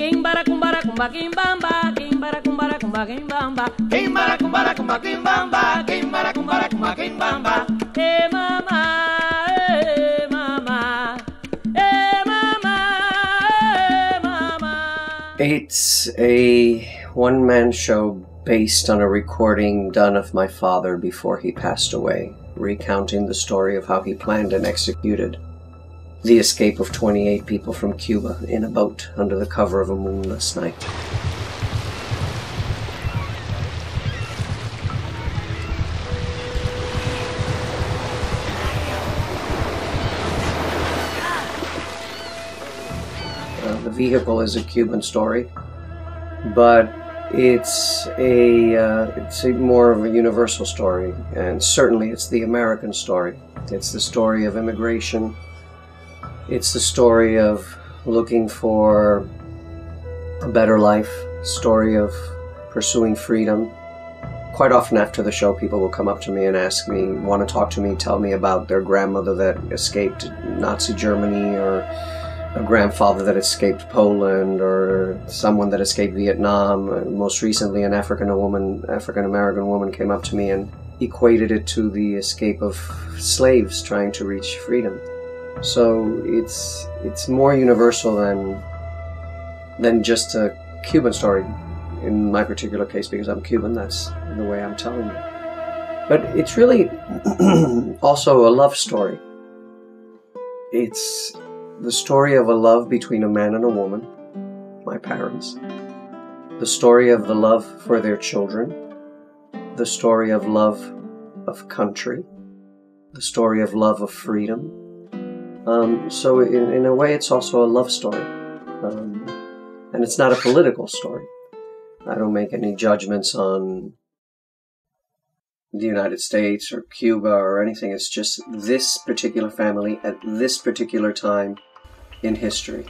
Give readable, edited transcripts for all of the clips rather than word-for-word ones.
Kimbara kumbara kumba kimbamba, kimbara kumbara kumba kimbamba, kimbara kumbara kumba kimbamba, kimbara kumbara kumba kimbamba. Hey mama, hey mama, hey mama, hey mama. It's a one-man show based on a recording done of my father before he passed away, recounting the story of how he planned and executed the escape of 28 people from Cuba in a boat under the cover of a moonless night. The vehicle is a Cuban story, but it's a more of a universal story, and certainly it's the American story. It's the story of immigration. It's the story of looking for a better life, story of pursuing freedom. Quite often after the show, people will come up to me and ask me, want to talk to me, tell me about their grandmother that escaped Nazi Germany, or a grandfather that escaped Poland, or someone that escaped Vietnam. Most recently, an African-American woman came up to me and equated it to the escape of slaves trying to reach freedom. So it's more universal than just a Cuban story. In my particular case, because I'm Cuban, that's the way I'm telling it. But it's really also a love story. It's the story of a love between a man and a woman, my parents. The story of the love for their children. The story of love of country. The story of love of freedom. So in a way, it's also a love story. And it's not a political story. I don't make any judgments on the United States or Cuba or anything. It's just this particular family at this particular time in history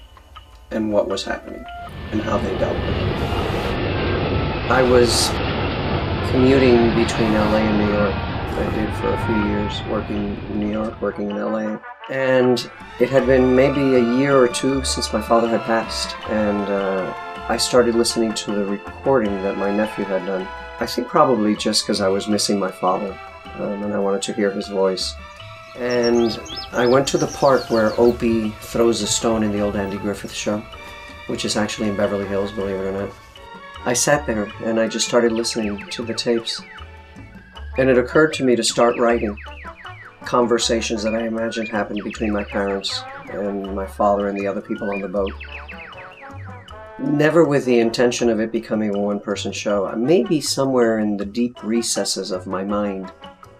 and what was happening and how they dealt with it. I was commuting between LA and New York. I did for a few years, working in New York, working in LA. And it had been maybe a year or two since my father had passed, and I started listening to the recording that my nephew had done. I think probably just because I was missing my father, and I wanted to hear his voice. And I went to the part where Opie throws a stone in the old Andy Griffith show, which is actually in Beverly Hills, believe it or not. I sat there and I just started listening to the tapes. And it occurred to me to start writing conversations that I imagined happened between my parents and my father and the other people on the boat. Never with the intention of it becoming a one-person show. Maybe somewhere in the deep recesses of my mind,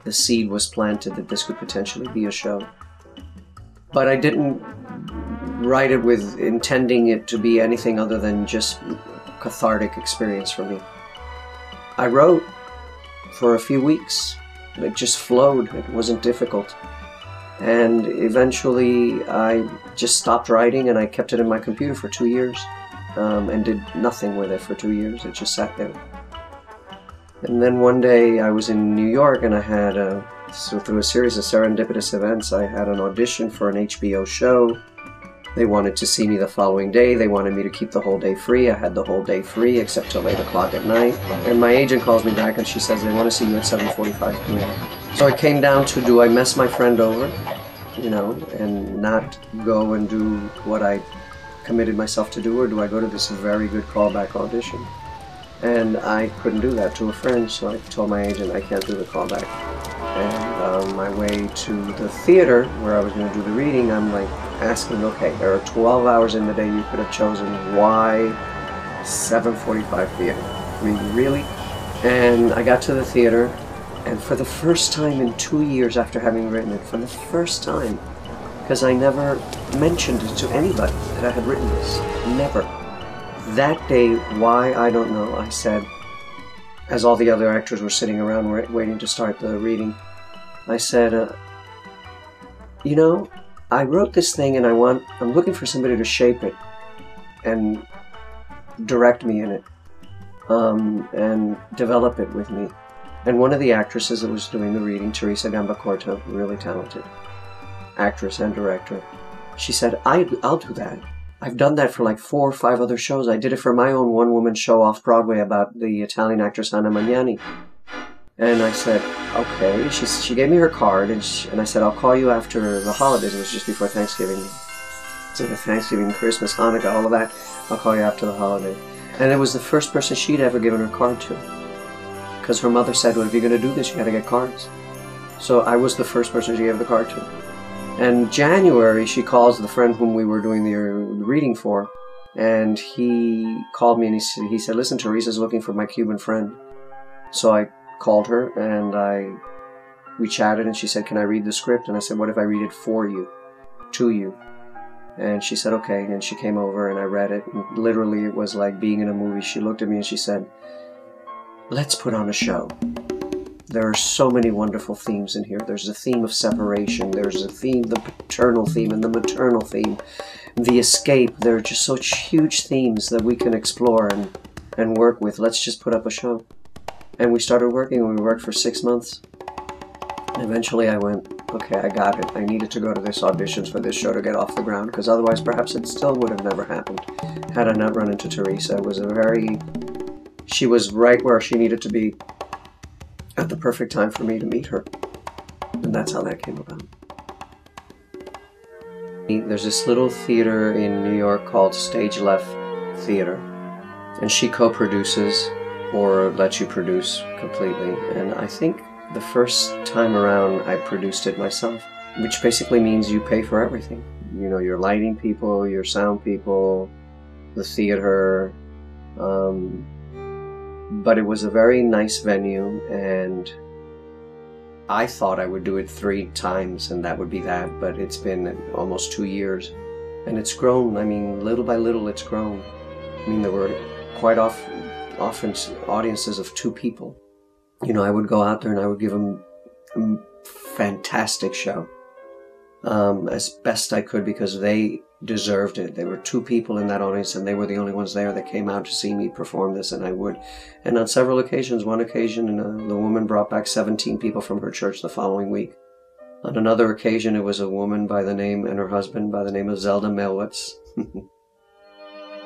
the seed was planted that this could potentially be a show. But I didn't write it with intending it to be anything other than just a cathartic experience for me. I wrote for a few weeks. It just flowed. It wasn't difficult. And eventually I just stopped writing and I kept it in my computer for 2 years and did nothing with it for 2 years. It just sat there. And then one day I was in New York and I had, so through a series of serendipitous events, I had an audition for an HBO show. They wanted to see me the following day. They wanted me to keep the whole day free. I had the whole day free except till 8 o'clock at night. And my agent calls me back and she says they want to see you at 7:45 p.m. So it came down to, do I mess my friend over, you know, and not go and do what I committed myself to do, or do I go to this very good callback audition? And I couldn't do that to a friend, so I told my agent I can't do the callback. And on my way to the theater where I was going to do the reading, I'm like asking, okay, there are 12 hours in the day, you could have chosen, why 7:45 p.m.? I mean, really? And I got to the theater, and for the first time in 2 years after having written it, for the first time, because I never mentioned it to anybody that I had written this, never. That day, why, I don't know, I said, as all the other actors were sitting around waiting to start the reading, I said, you know, I wrote this thing and I'm looking for somebody to shape it and direct me in it, and develop it with me. And one of the actresses that was doing the reading, Theresa Rebeck, really talented actress and director, she said, I'll do that. I've done that for like 4 or 5 other shows. I did it for my own one-woman show off Broadway about the Italian actress Anna Magnani. And I said, okay. She gave me her card, and I said, I'll call you after the holidays. It was just before Thanksgiving. So Thanksgiving, Christmas, Hanukkah, all of that. I'll call you after the holiday. And it was the first person she'd ever given her card to. Because her mother said, well, if you're going to do this, you got to get cards. So I was the first person she gave the card to. And January, she calls the friend whom we were doing the reading for, and he called me and he said, listen, Theresa's looking for my Cuban friend. So I called her and we chatted, and she said, can I read the script? And I said, what if I read it for you, to you? And she said, okay. And she came over and I read it. And literally, it was like being in a movie. She looked at me and she said, let's put on a show. There are so many wonderful themes in here. There's a theme of separation. There's a theme, the paternal theme and the maternal theme, the escape. There are just such huge themes that we can explore and work with. Let's just put up a show. And we started working, and we worked for 6 months. And eventually I went, okay, I got it. I needed to go to this auditions for this show to get off the ground, because otherwise perhaps it still would have never happened had I not run into Theresa. It was she was right where she needed to be at the perfect time for me to meet her. And that's how that came about. There's this little theater in New York called Stage Left Theater, and she co-produces or lets you produce completely. And I think the first time around I produced it myself, which basically means you pay for everything. You know, your lighting people, your sound people, the theater, but it was a very nice venue, and I thought I would do it 3 times and that would be that, but it's been almost 2 years, and it's grown. I mean, little by little it's grown. I mean, there were quite often audiences of 2 people. You know, I would go out there and I would give them a fantastic show, as best I could, because they deserved it. There were 2 people in that audience, and they were the only ones there that came out to see me perform this, and I would. And on several occasions, one occasion, the woman brought back 17 people from her church the following week. On another occasion, it was a woman by the name, and her husband by the name of Zelda Melwitz,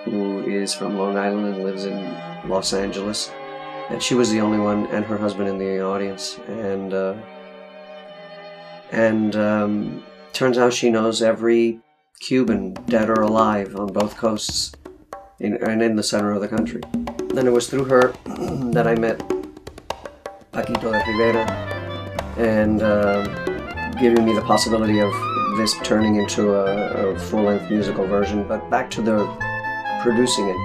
who is from Long Island and lives in Los Angeles. And she was the only one, and her husband, in the audience. And turns out she knows every Cuban, dead or alive, on both coasts and in the center of the country. Then it was through her that I met Paquito de Rivera, and giving me the possibility of this turning into a full-length musical version. But back to the producing it.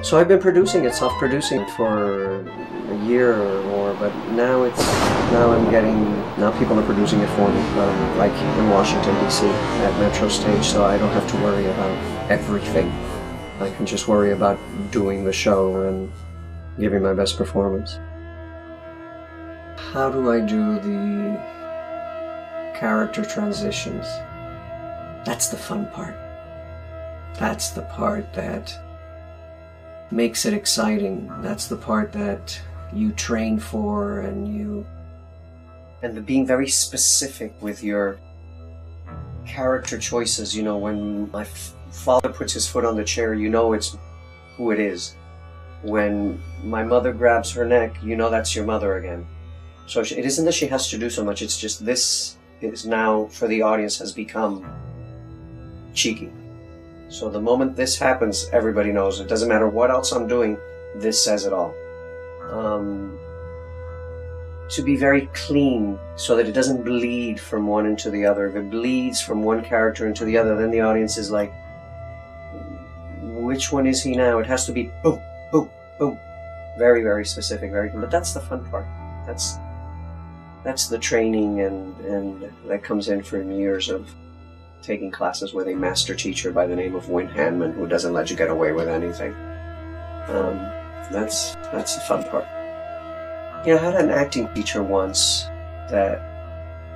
So I've been producing it, self-producing it for a year or more, but now people are producing it for me, like in Washington, D.C. at Metro Stage, so I don't have to worry about everything. I can just worry about doing the show and giving my best performance. How do I do the character transitions? That's the fun part. That's the part that makes it exciting. That's the part that you train for, and the being very specific with your character choices. You know, when my father puts his foot on the chair, you know it's who it is. When my mother grabs her neck, you know that's your mother again. So it isn't that she has to do so much, it's just this is now, for the audience, has become cheeky. So the moment this happens, everybody knows. It doesn't matter what else I'm doing, this says it all. To be very clean, so that it doesn't bleed from one into the other. If it bleeds from one character into the other, then the audience is like, which one is he now? It has to be boom, boom, boom. Very, very specific, but that's the fun part. That's the training, and that comes in from years of taking classes with a master teacher by the name of Wynn Hanman, who doesn't let you get away with anything. That's the fun part. You know, I had an acting teacher once that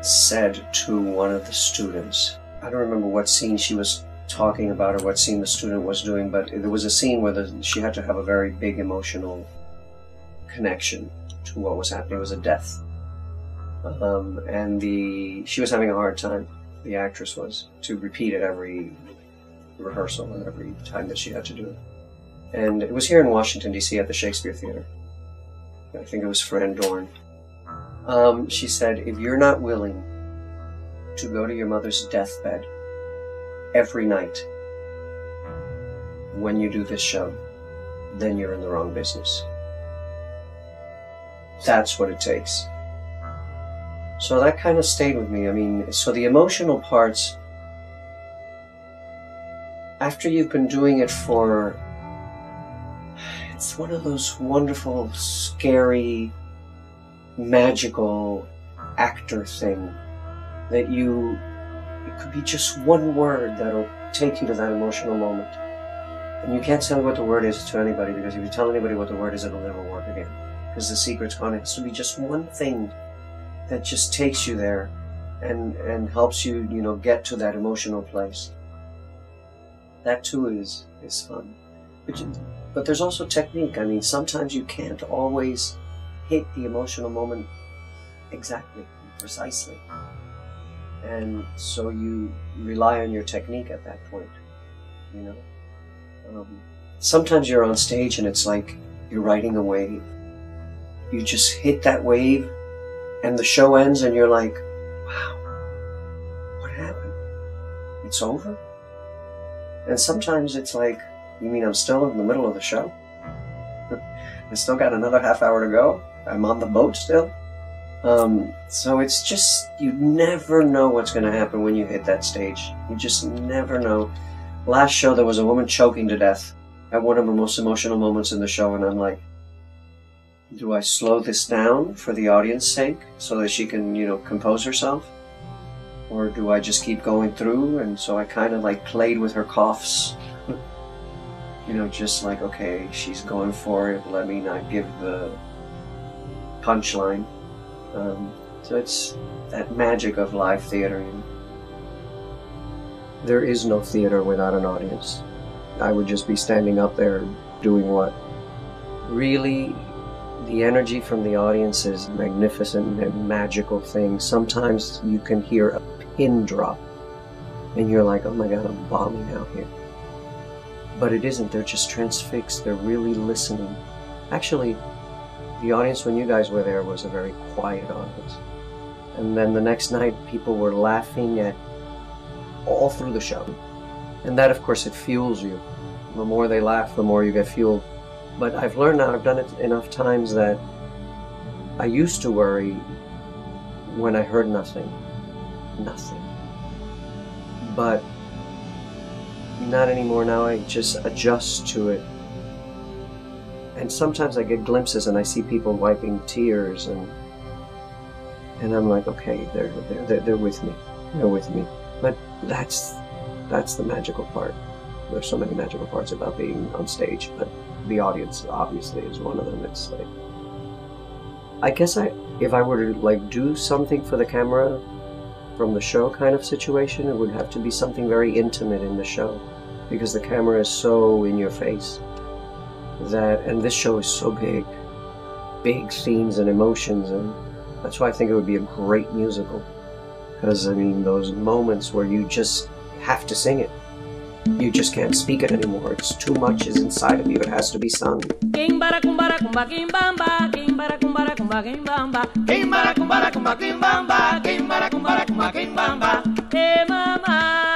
said to one of the students, I don't remember what scene she was talking about or what scene the student was doing, but there was a scene where she had to have a very big emotional connection to what was happening. It was a death. And she was having a hard time, the actress was, to repeat it every rehearsal and every time that she had to do it. And it was here in Washington, D.C. at the Shakespeare Theater. I think it was Fran Dorn. She said, if you're not willing to go to your mother's deathbed every night when you do this show, then you're in the wrong business. That's what it takes. So that kind of stayed with me. I mean, so the emotional parts, after you've been doing it for, it's one of those wonderful, scary, magical actor thing that it could be just one word that'll take you to that emotional moment. And you can't tell what the word is to anybody, because if you tell anybody what the word is, it'll never work again. Because the secret's gone. It has to be just one thing that just takes you there and helps you, get to that emotional place. That too is fun. But there's also technique. I mean, sometimes you can't always hit the emotional moment exactly, precisely. And so you rely on your technique at that point, Sometimes you're on stage and it's like you're riding a wave. You just hit that wave and the show ends and you're like, wow, what happened? It's over? And sometimes it's like, you mean I'm still in the middle of the show? I still got another half hour to go? I'm on the boat still? So it's just, you never know what's going to happen when you hit that stage. You just never know. Last show there was a woman choking to death at one of the most emotional moments in the show, and I'm like, do I slow this down for the audience's sake so that she can, compose herself? Or do I just keep going through? And so I kind of played with her coughs. Just like, okay, she's going for it, let me not give the punchline. So it's that magic of live theater. There is no theater without an audience. I would just be standing up there doing what? Really, the energy from the audience is magnificent and magical thing. Sometimes you can hear a pin drop and you're like, oh my God, I'm bombing out here. But it isn't. They're just transfixed. They're really listening. Actually, the audience when you guys were there was a very quiet audience. And then the next night, people were laughing at all through the show. And that, of course, it fuels you. The more they laugh, the more you get fueled. But I've learned now, I've done it enough times that I used to worry when I heard nothing. Nothing. But not anymore. Now I just adjust to it. And sometimes I get glimpses and I see people wiping tears and I'm like, okay, they're with me. They're with me. But that's the magical part. There's so many magical parts about being on stage, but the audience obviously is one of them. It's like, I guess if I were to do something for the camera from the show kind of situation, it would have to be something very intimate in the show, because the camera is so in your face and this show is so big themes and emotions, and that's why I think it would be a great musical. Because, I mean, those moments where you just have to sing it. You just can't speak it anymore. It's too much is inside of you. It has to be sung. King bara kumbara kumba king bamba, king bara kumbara kumba king bamba, king bara kumbara kumba king bamba, king bara kumbara kumba king bamba. Hey mama.